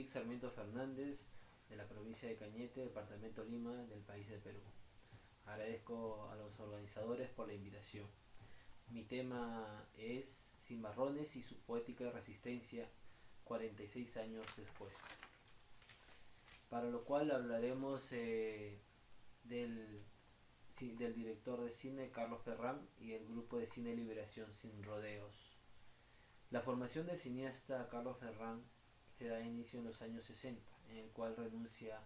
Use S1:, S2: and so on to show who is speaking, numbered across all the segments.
S1: Vic Sarmiento Fernández, de la provincia de Cañete, departamento Lima, del país de Perú. Agradezco a los organizadores por la invitación. Mi tema es Cimarrones y su poética resistencia 46 años después. Para lo cual hablaremos del director de cine Carlos Ferrán y el grupo de cine Liberación Sin Rodeos. La formación del cineasta Carlos Ferrán se da inicio en los años 60, en el cual renuncia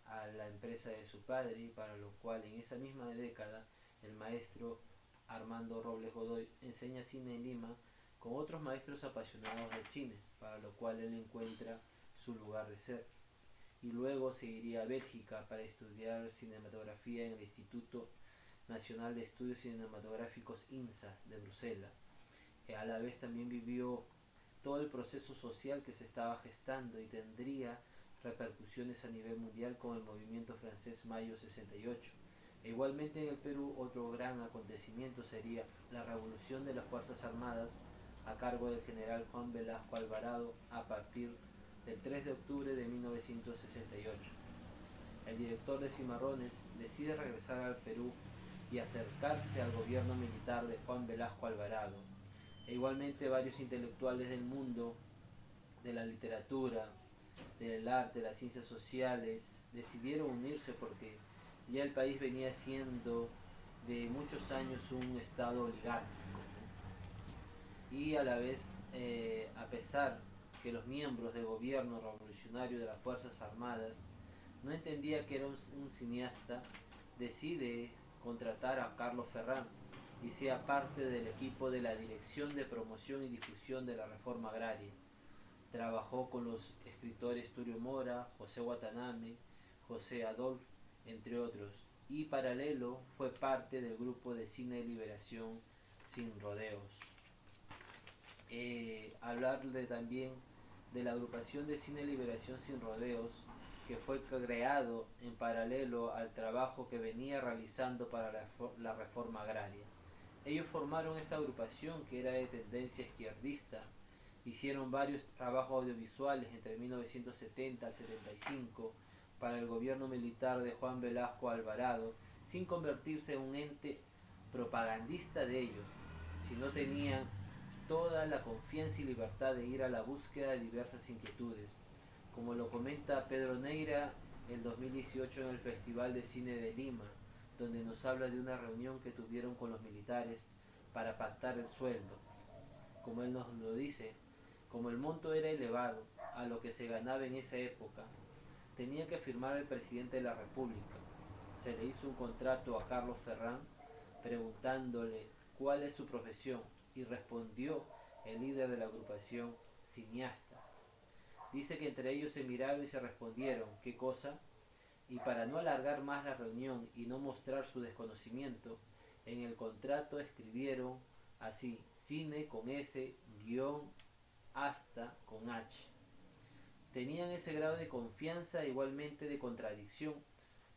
S1: a la empresa de su padre, y para lo cual en esa misma década el maestro Armando Robles Godoy enseña cine en Lima con otros maestros apasionados del cine, para lo cual él encuentra su lugar de ser. Y luego se iría a Bélgica para estudiar cinematografía en el Instituto Nacional de Estudios Cinematográficos INSA de Bruselas. A la vez también vivió todo el proceso social que se estaba gestando y tendría repercusiones a nivel mundial con el movimiento francés Mayo 68. E igualmente en el Perú otro gran acontecimiento sería la revolución de las Fuerzas Armadas a cargo del general Juan Velasco Alvarado a partir del 3 de octubre de 1968. El director de Cimarrones decide regresar al Perú y acercarse al gobierno militar de Juan Velasco Alvarado. E igualmente varios intelectuales del mundo, de la literatura, del arte, de las ciencias sociales, decidieron unirse porque ya el país venía siendo de muchos años un estado oligárquico, ¿no? Y a la vez, a pesar que los miembros del gobierno revolucionario de las Fuerzas Armadas no entendía que era un cineasta, decide contratar a Carlos Ferrán y sea parte del equipo de la Dirección de Promoción y Difusión de la Reforma Agraria. Trabajó con los escritores Tulio Mora, José Watanabe, José Adolf, entre otros, y paralelo fue parte del grupo de cine Liberación Sin Rodeos. Hablarle también de la agrupación de cine Liberación Sin Rodeos, que fue creado en paralelo al trabajo que venía realizando para la reforma agraria. Ellos formaron esta agrupación que era de tendencia izquierdista, hicieron varios trabajos audiovisuales entre 1970 al 75 para el gobierno militar de Juan Velasco Alvarado, sin convertirse en un ente propagandista de ellos, sino tenían toda la confianza y libertad de ir a la búsqueda de diversas inquietudes, como lo comenta Pedro Neira en 2018 en el Festival de Cine de Lima, donde nos habla de una reunión que tuvieron con los militares para pactar el sueldo. Como él nos lo dice, como el monto era elevado a lo que se ganaba en esa época, tenía que firmar el presidente de la República. Se le hizo un contrato a Carlos Ferrán preguntándole cuál es su profesión, y respondió el líder de la agrupación, cineasta. Dice que entre ellos se miraron y se respondieron, ¿qué cosa? Y para no alargar más la reunión y no mostrar su desconocimiento, en el contrato escribieron así, cine con S, guión, hasta con H. Tenían ese grado de confianza, igualmente de contradicción,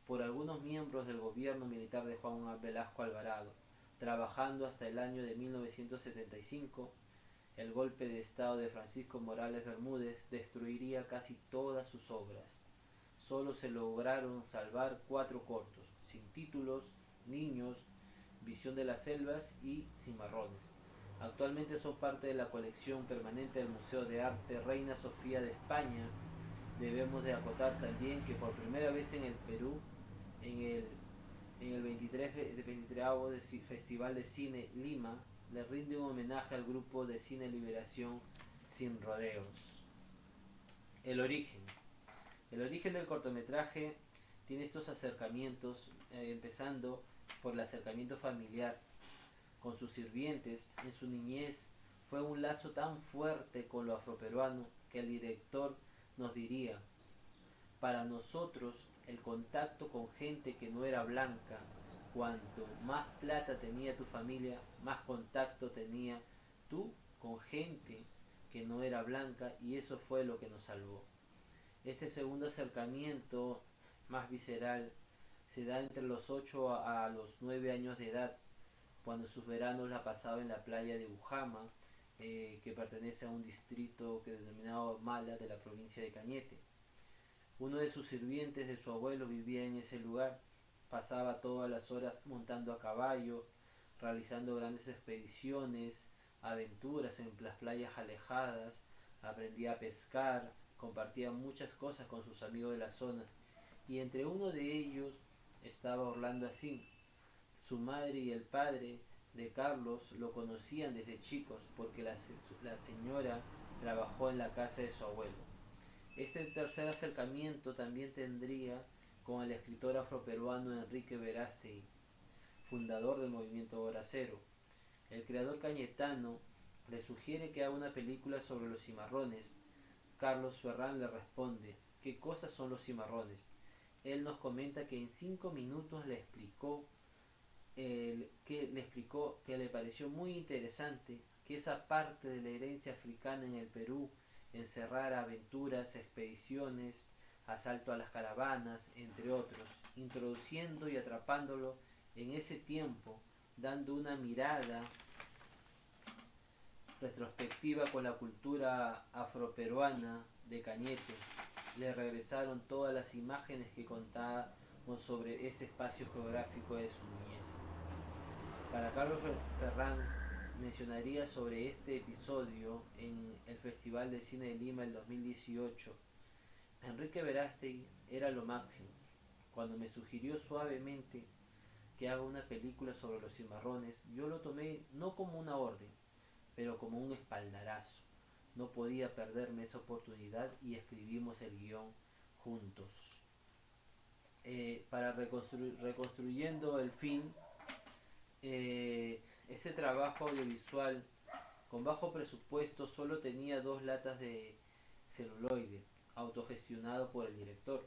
S1: por algunos miembros del gobierno militar de Juan Velasco Alvarado, trabajando hasta el año de 1975. El golpe de estado de Francisco Morales Bermúdez destruiría casi todas sus obras. Solo se lograron salvar 4 cortos, sin títulos, Niños, Visión de las Selvas y Cimarrones. Actualmente son parte de la colección permanente del Museo de Arte Reina Sofía de España. Debemos de acotar también que por primera vez en el Perú, en el 23 Festival de Cine Lima, le rinde un homenaje al grupo de cine Liberación Sin Rodeos. El origen. El origen del cortometraje tiene estos acercamientos, empezando por el acercamiento familiar con sus sirvientes. En su niñez fue un lazo tan fuerte con lo afroperuano que el director nos diría: para nosotros el contacto con gente que no era blanca, cuanto más plata tenía tu familia, más contacto tenía tú con gente que no era blanca, y eso fue lo que nos salvó. Este segundo acercamiento más visceral se da entre los 8 a los 9 años de edad, cuando sus veranos la pasaba en la playa de Ujama, que pertenece a un distrito que denominado Mala de la provincia de Cañete. Uno de sus sirvientes de su abuelo vivía en ese lugar, pasaba todas las horas montando a caballo, realizando grandes expediciones, aventuras en las playas alejadas, aprendía a pescar, compartía muchas cosas con sus amigos de la zona, y entre uno de ellos estaba Orlando Asín. Su madre y el padre de Carlos lo conocían desde chicos porque la señora trabajó en la casa de su abuelo. Este tercer acercamiento también tendría con el escritor afroperuano Enrique Verástegui, fundador del movimiento Hora Cero. El creador cañetano le sugiere que haga una película sobre los cimarrones. Carlos Ferrán le responde: ¿qué cosas son los cimarrones? Él nos comenta que en 5 minutos le explicó que le pareció muy interesante que esa parte de la herencia africana en el Perú encerrara aventuras, expediciones, asalto a las caravanas, entre otros, introduciendo y atrapándolo en ese tiempo, dando una mirada retrospectiva con la cultura afroperuana de Cañete. Le regresaron todas las imágenes que contábamos sobre ese espacio geográfico de su niñez. Para Carlos Ferrán mencionaría sobre este episodio en el Festival de Cine de Lima el 2018. Enrique Verástegui era lo máximo. Cuando me sugirió suavemente que haga una película sobre los cimarrones, yo lo tomé no como una orden, pero como un espaldarazo. No podía perderme esa oportunidad y escribimos el guión juntos. Para reconstruyendo el film, este trabajo audiovisual con bajo presupuesto solo tenía 2 latas de celuloide, autogestionado por el director.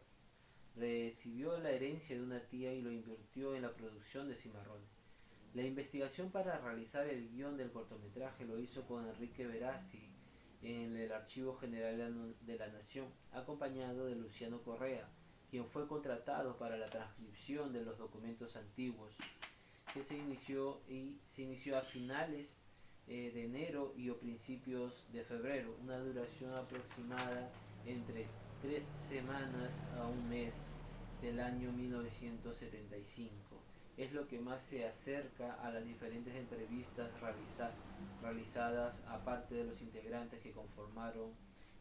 S1: Recibió la herencia de una tía y lo invirtió en la producción de Cimarrones. La investigación para realizar el guión del cortometraje lo hizo con Enrique Verástegui en el Archivo General de la Nación, acompañado de Luciano Correa, quien fue contratado para la transcripción de los documentos antiguos, que se inició a finales de enero y o principios de febrero, una duración aproximada entre 3 semanas a un mes del año 1975. Es lo que más se acerca a las diferentes entrevistas realizadas aparte de los integrantes que conformaron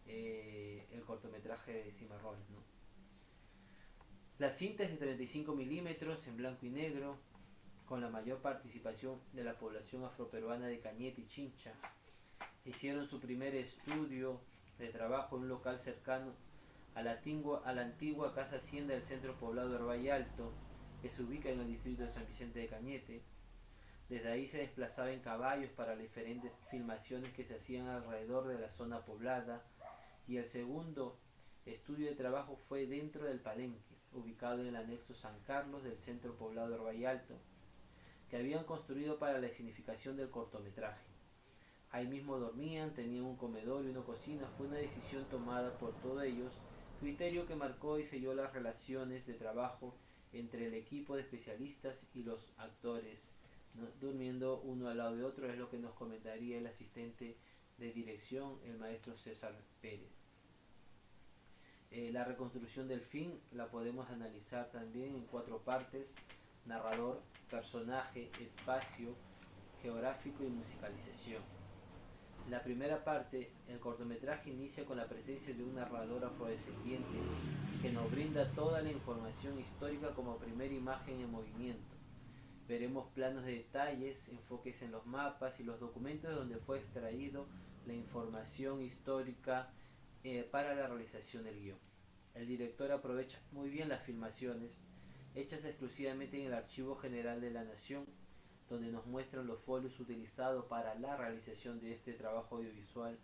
S1: el cortometraje de Cimarrones, ¿no? La cinta es de 35 milímetros en blanco y negro, con la mayor participación de la población afroperuana de Cañete y Chincha. Hicieron su primer estudio de trabajo en un local cercano a la antigua Casa Hacienda del centro poblado de Herbay Alto, que se ubica en el distrito de San Vicente de Cañete. Desde ahí se desplazaba en caballos para las diferentes filmaciones que se hacían alrededor de la zona poblada, y el segundo estudio de trabajo fue dentro del Palenque, ubicado en el anexo San Carlos del centro poblado de Herbay Alto, que habían construido para la escenificación del cortometraje. Ahí mismo dormían, tenían un comedor y una cocina. Fue una decisión tomada por todos ellos, criterio que marcó y selló las relaciones de trabajo entre el equipo de especialistas y los actores, ¿no? Durmiendo uno al lado de otro, es lo que nos comentaría el asistente de dirección, el maestro César Pérez. La reconstrucción del film la podemos analizar también en 4 partes: narrador, personaje, espacio, geográfico y musicalización. La primera parte, el cortometraje inicia con la presencia de un narrador afrodescendiente que nos brinda toda la información histórica como primera imagen en movimiento. Veremos planos de detalles, enfoques en los mapas y los documentos donde fue extraído la información histórica para la realización del guión. El director aprovecha muy bien las filmaciones hechas exclusivamente en el Archivo General de la Nación, donde nos muestran los folios utilizados para la realización de este trabajo audiovisual,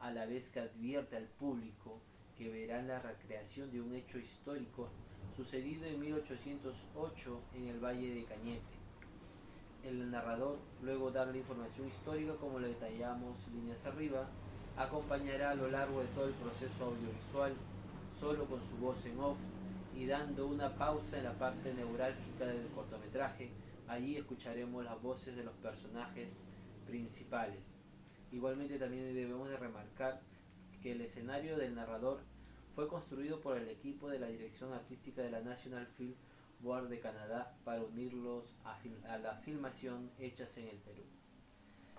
S1: a la vez que advierte al público que verán la recreación de un hecho histórico sucedido en 1808 en el Valle de Cañete. El narrador, luego de dar la información histórica como lo detallamos líneas arriba, acompañará a lo largo de todo el proceso audiovisual, solo con su voz en off y dando una pausa en la parte neurálgica del cortometraje. Allí escucharemos las voces de los personajes principales. Igualmente también debemos de remarcar que el escenario del narrador fue construido por el equipo de la dirección artística de la National Film Board de Canadá para unirlos a la filmación hechas en el Perú.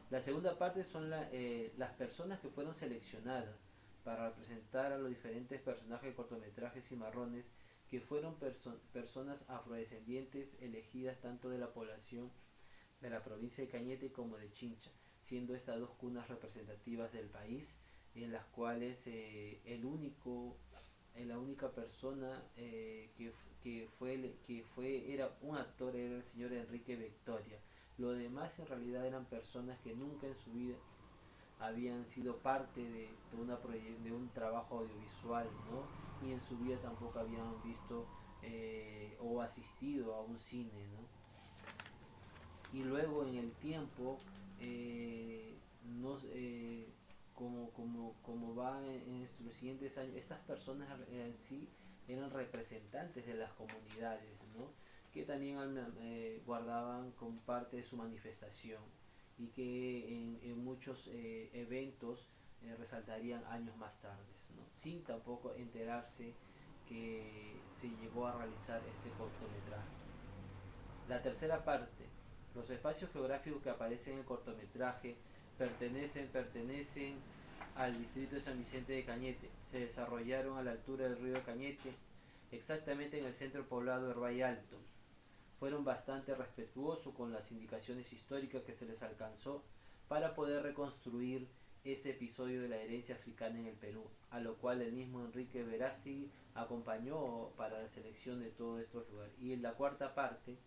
S1: La segunda parte son las personas que fueron seleccionadas para representar a los diferentes personajes de cortometrajes cimarrones que fueron personas afrodescendientes elegidas tanto de la población de la provincia de Cañete como de Chincha, siendo estas dos cunas representativas del país en las cuales la única persona era un actor era el señor Enrique Victoria. Lo demás en realidad eran personas que nunca en su vida habían sido parte de un trabajo audiovisual, ¿no? Y en su vida tampoco habían visto o asistido a un cine, ¿no? Y luego en el tiempo, nos, como va en los siguientes años, estas personas en sí eran representantes de las comunidades, ¿no? Que también guardaban con parte de su manifestación y que en muchos eventos resaltarían años más tarde, ¿no? Sin tampoco enterarse que se llegó a realizar este cortometraje. La tercera parte, los espacios geográficos que aparecen en el cortometraje pertenecen al distrito de San Vicente de Cañete. Se desarrollaron a la altura del río Cañete, exactamente en el centro poblado de Herbay Alto. Fueron bastante respetuosos con las indicaciones históricas que se les alcanzó para poder reconstruir ese episodio de la herencia africana en el Perú, a lo cual el mismo Enrique Verástegui acompañó para la selección de todos estos lugares. Y en la cuarta parte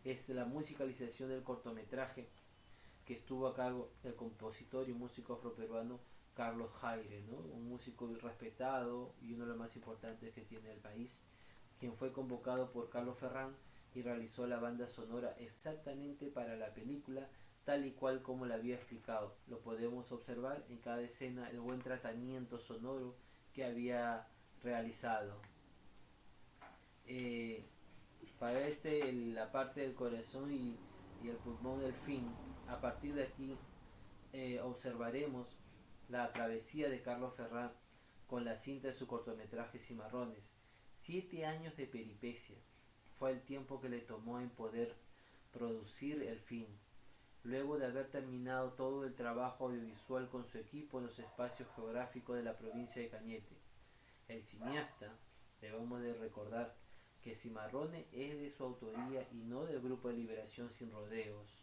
S1: es la musicalización del cortometraje que estuvo a cargo del compositor y músico afroperuano Carlos Jaire, ¿no? Un músico respetado y uno de los más importantes que tiene el país, quien fue convocado por Carlos Ferrán y realizó la banda sonora exactamente para la película tal y cual como la había explicado. Lo podemos observar en cada escena el buen tratamiento sonoro que había realizado. Para la parte del corazón y el pulmón del fin, a partir de aquí observaremos la travesía de Carlos Ferrán con la cinta de su cortometraje Cimarrones. 7 años de peripecia fue el tiempo que le tomó en poder producir el film. Luego de haber terminado todo el trabajo audiovisual con su equipo en los espacios geográficos de la provincia de Cañete, el cineasta, debemos de recordar que Cimarrones es de su autoría y no del Grupo de Liberación Sin Rodeos,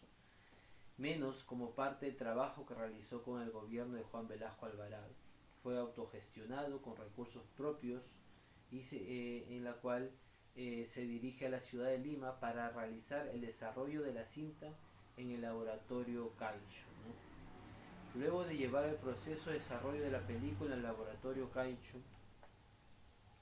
S1: menos como parte del trabajo que realizó con el gobierno de Juan Velasco Alvarado. Fue autogestionado con recursos propios y en la cual se dirige a la ciudad de Lima para realizar el desarrollo de la cinta en el laboratorio Caicho, ¿no? Luego de llevar el proceso de desarrollo de la película en el laboratorio Caicho,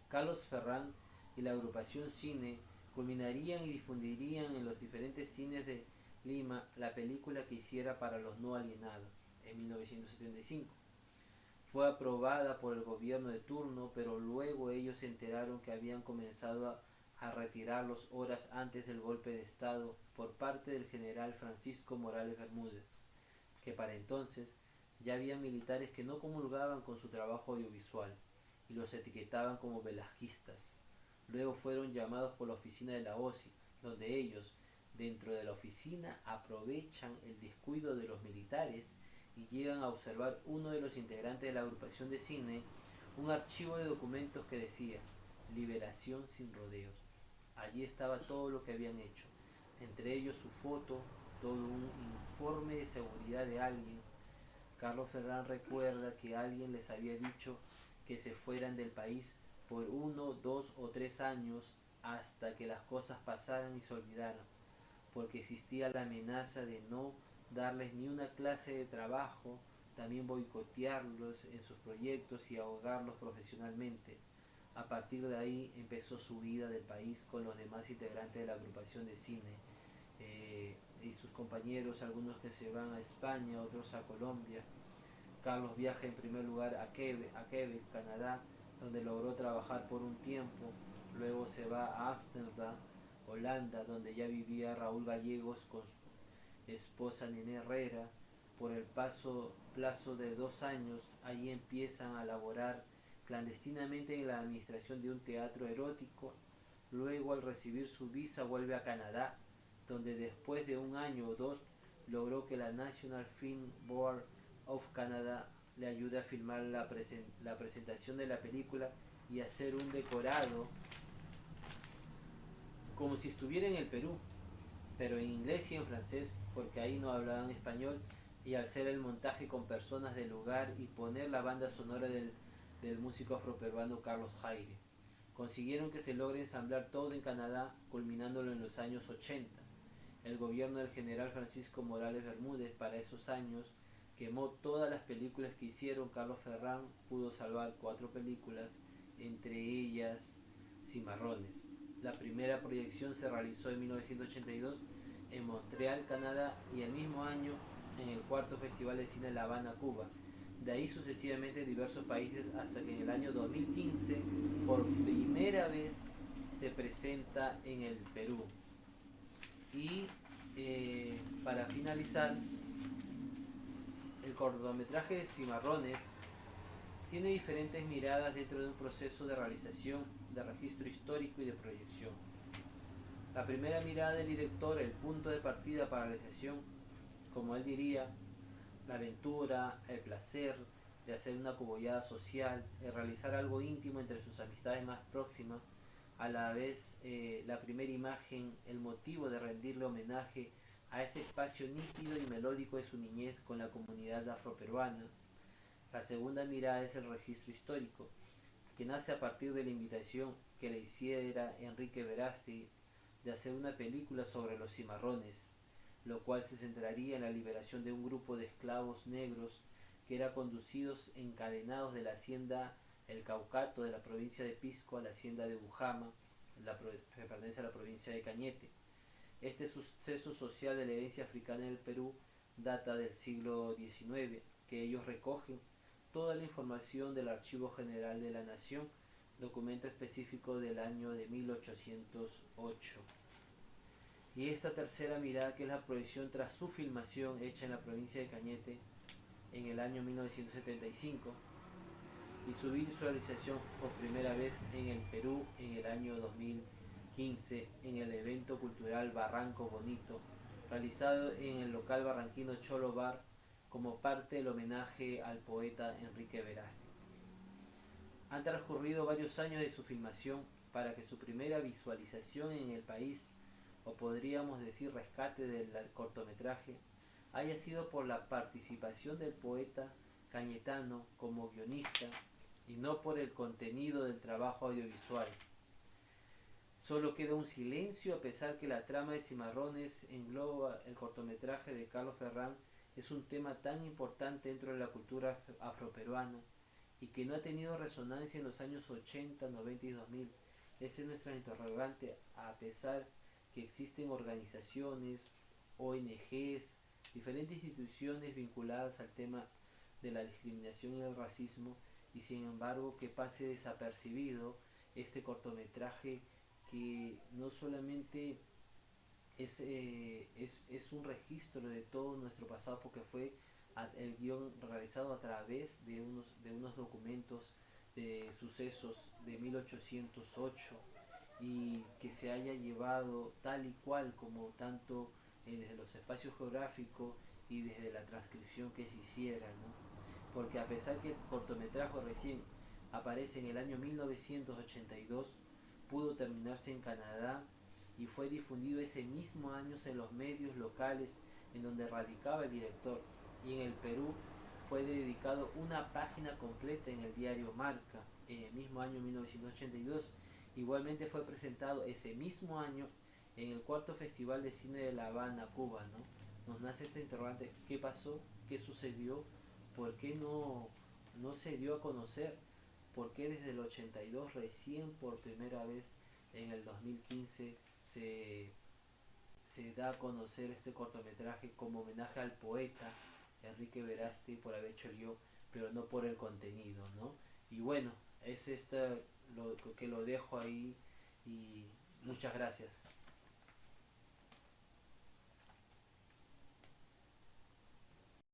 S1: Carlos Ferrán y la agrupación Cine culminarían y difundirían en los diferentes cines de Lima la película que hiciera para los no alienados en 1975. Fue aprobada por el gobierno de turno, pero luego ellos se enteraron que habían comenzado a retirarlos horas antes del golpe de Estado por parte del general Francisco Morales Bermúdez, que para entonces ya había militares que no comulgaban con su trabajo audiovisual y los etiquetaban como velasquistas. Luego fueron llamados por la oficina de la OSI, donde ellos, dentro de la oficina, aprovechan el descuido de los militares y llegan a observar uno de los integrantes de la agrupación de cine un archivo de documentos que decía Liberación Sin Rodeos. Allí estaba todo lo que habían hecho, entre ellos su foto, todo un informe de seguridad de alguien. Carlos Ferrán recuerda que alguien les había dicho que se fueran del país por 1, 2 o 3 años hasta que las cosas pasaran y se olvidaran, porque existía la amenaza de no darles ni una clase de trabajo, también boicotearlos en sus proyectos y ahogarlos profesionalmente. A partir de ahí empezó su huida del país con los demás integrantes de la agrupación de cine y sus compañeros, algunos que se van a España, otros a Colombia. Carlos viaja en primer lugar a Quebec, Canadá, donde logró trabajar por un tiempo. Luego se va a Ámsterdam, Holanda, donde ya vivía Raúl Gallegos con su esposa Nene Herrera. Por el plazo de 2 años, allí empiezan a laborar clandestinamente en la administración de un teatro erótico. Luego, al recibir su visa, vuelve a Canadá, donde después de 1 año o 2 logró que la National Film Board of Canada le ayude a filmar la presentación de la película y hacer un decorado como si estuviera en el Perú, pero en inglés y en francés, porque ahí no hablaban español, y hacer el montaje con personas del lugar y poner la banda sonora del músico afroperuano Carlos Jaire. Consiguieron que se logre ensamblar todo en Canadá, culminándolo en los años 80. El gobierno del general Francisco Morales Bermúdez para esos años quemó todas las películas que hicieron. Carlos Ferrán pudo salvar 4 películas, entre ellas Cimarrones. La primera proyección se realizó en 1982 en Montreal, Canadá, y el mismo año en el cuarto Festival de Cine La Habana, Cuba. De ahí sucesivamente en diversos países hasta que en el año 2015 por primera vez se presenta en el Perú. Y para finalizar, el cortometraje de Cimarrones tiene diferentes miradas dentro de un proceso de realización, de registro histórico y de proyección. La primera mirada del director, el punto de partida para la realización, como él diría, la aventura, el placer de hacer una cobollada social, el realizar algo íntimo entre sus amistades más próximas, a la vez la primera imagen, el motivo de rendirle homenaje a ese espacio nítido y melódico de su niñez con la comunidad afroperuana. La segunda mirada es el registro histórico, que nace a partir de la invitación que le hiciera Enrique Verástegui de hacer una película sobre los cimarrones, lo cual se centraría en la liberación de un grupo de esclavos negros que eran conducidos encadenados de la hacienda El Caucato de la provincia de Pisco a la hacienda de Bujama, que pertenece a la provincia de Cañete. Este suceso social de la herencia africana en el Perú data del siglo XIX, que ellos recogen toda la información del Archivo General de la Nación, documento específico del año de 1808. Y esta tercera mirada, que es la proyección tras su filmación hecha en la provincia de Cañete en el año 1975 y su visualización por primera vez en el Perú en el año 2015 en el evento cultural Barranco Bonito, realizado en el local barranquino Cholo Bar como parte del homenaje al poeta Enrique Verástegui. Han transcurrido varios años de su filmación para que su primera visualización en el país, o podríamos decir rescate del cortometraje, haya sido por la participación del poeta cañetano como guionista y no por el contenido del trabajo audiovisual. Solo queda un silencio a pesar que la trama de Cimarrones engloba el cortometraje de Carlos Ferrán. Es un tema tan importante dentro de la cultura afroperuana y que no ha tenido resonancia en los años 80, 90 y 2000. Ese es nuestro interrogante, a pesar que existen organizaciones, ONGs, diferentes instituciones vinculadas al tema de la discriminación y el racismo, y sin embargo que pase desapercibido este cortometraje que no solamente es un registro de todo nuestro pasado, porque fue el guión realizado a través de unos documentos de sucesos de 1808 y que se haya llevado tal y cual como tanto desde los espacios geográficos y desde la transcripción que se hiciera, ¿no? Porque a pesar que el cortometraje recién aparece en el año 1982, pudo terminarse en Canadá y fue difundido ese mismo año en los medios locales en donde radicaba el director, y en el Perú fue dedicado una página completa en el diario Marca en el mismo año 1982. Igualmente fue presentado ese mismo año en el cuarto Festival de Cine de La Habana, Cuba, ¿no? Nos nace este interrogante: ¿qué pasó? ¿Qué sucedió? ¿Por qué no se dio a conocer? ¿Por qué desde el 82 recién por primera vez en el 2015 se da a conocer este cortometraje como homenaje al poeta Enrique Verástegui por haber hecho el guión, pero no por el contenido, ¿no? Y bueno, es lo que lo dejo ahí, y muchas gracias.